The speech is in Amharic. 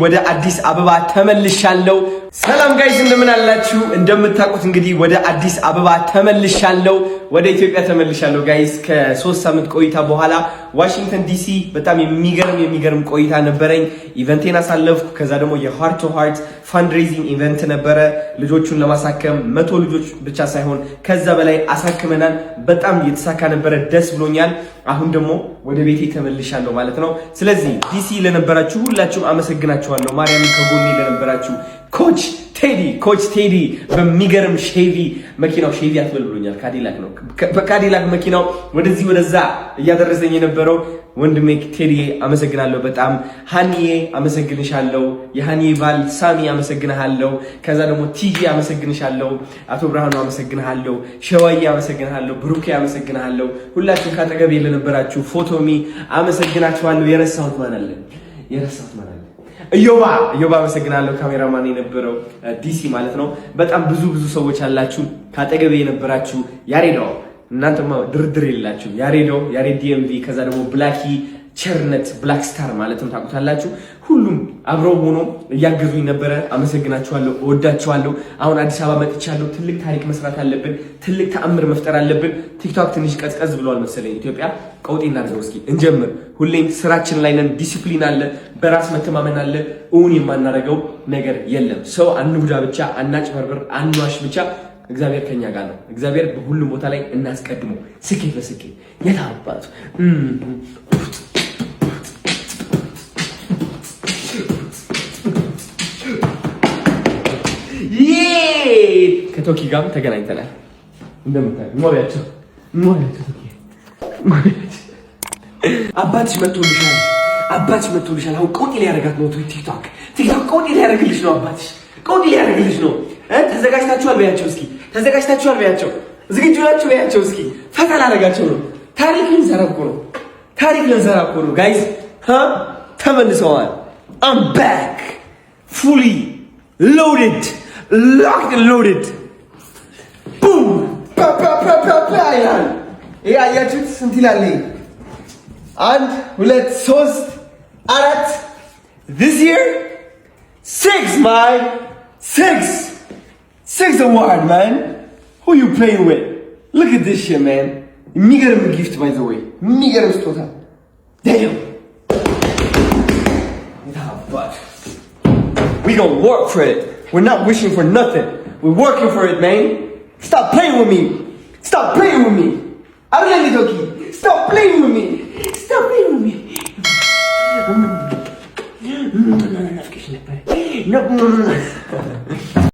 ወደ አዲስ አበባ ተመልሻለሁ። ሰላም ጋይስ እንደምን አላችሁ? እንደምታውቁት እንግዲህ ወደ አዲስ አበባ ተመልሻለሁ። ወደ ኢትዮጵያ ተመልሻለሁ ጋይስ ከ3 ሳምንት ቆይታ በኋላ ዋሽንግተን ዲሲ በጣም የሚገርም ቆይታ ነበረኝ። ኢቨንቴን አሳለፍኩ። ከዛ ደግሞ የሃርት ቱ ሃርት ፋንድሬዚንግ ኢቨንት ነበረ። ልጆቹን ለማሳከም 100 ልጆች ብቻ ሳይሆን ከዛ በላይ አሳክመናል። በጣም የተሳካ ነበረ። ደስ ብሎኛል። አሁን ደግሞ ወደ ቤቴ ተመልሻለሁ ማለት ነው። ስለዚህ ዲሲ ለነበራችሁ ሁላችሁም አመሰግናችኋለሁ። ማርያም ከጎኔ ለነበራችሁ ኮች ቴዲ በሚገርም ሼቪ መኪናው ሼቪ አትበልብሎኛል። ካዲላክ ነው። በካዲላክ መኪናው ወደዚህ ወደዛ እያደረሰኝ የነበረው ወንድሜ ቴዲ አመሰግናለሁ በጣም። ሃኒዬ አመሰግንሻለሁ። የሃኒዬ ባል ሳሚ አመሰግናለሁ። ከዛ ደግሞ ቲጂ አመሰግንሻለሁ። አቶ ብርሃኑ አመሰግናለሁ። ሸዋዬ አመሰግናለሁ። ብሩኬ አመሰግናለሁ። ሁላችሁም ካጠገቤ ለነበራችሁ ፎቶሚ አመሰግናችኋለሁ። የረሳሁት ማን አለ? እዮባ አመሰግናለሁ። ካሜራማን የነበረው ዲሲ ማለት ነው። በጣም ብዙ ሰዎች አላችሁ ካጠገቤ የነበራችሁ። ያሬዶ እናንተማ ድርድር የላችሁ። ያሬድ ዲኤምቪ፣ ከዛ ደግሞ ብላኪ ቸርነት ብላክ ስታር ማለትም ታውቁታላችሁ። ሁሉም አብረው ሆኖ እያገዙኝ ነበረ። አመሰግናችኋለሁ። እወዳችኋለሁ። አሁን አዲስ አበባ መጥቻለሁ። ትልቅ ታሪክ መስራት አለብን። ትልቅ ተአምር መፍጠር አለብን። ቲክቶክ ትንሽ ቀዝቀዝ ብሏል መሰለኝ። ኢትዮጵያ ቀውጤ እናድርገው እስኪ እንጀምር። ሁሌም ስራችን ላይ ነን። ዲሲፕሊን አለ፣ በራስ መተማመን አለ። እውን የማናደርገው ነገር የለም። ሰው አንጉዳ ብቻ፣ አናጭበርብር፣ አንዋሽ ብቻ። እግዚአብሔር ከኛ ጋር ነው። እግዚአብሔር በሁሉም ቦታ ላይ እናስቀድሞ። ስኬት በስኬት የታባቱ ከቶኪ ጋርም ተገናኝተናል። እንደምታዩ ሞሪያቸው አባትሽ መጥቶልሻል። አሁን ቆጤ ሊያደርጋት ነው። ቲክቶክ ቆጤ ሊያደርግልሽ ነው። አባትሽ ቆጤ ሊያደርግልሽ ነው። ተዘጋጅታችኋል በያቸው እስኪ። ዝግጁ ናችሁ በያቸው እስኪ። ፈተና አደረጋቸው ነው። ታሪክ ልንሰራ እኮ ነው ጋይስ። ተመልሰዋል። I'm back fully loaded, locked and loaded. Boom! ይላል። ይሄ አያችሁት? ስንት ይላል? 1 2 3 4 this year 6 award, man. Who you playing with? Look at this shit, man. የሚገርም gift by the way. የሚገርም ስጦታ. Damn. We gonna work for it. We're not wishing for nothing. We're working for it, man. Stop playing with me. I'm really talking. Stop playing with me. No.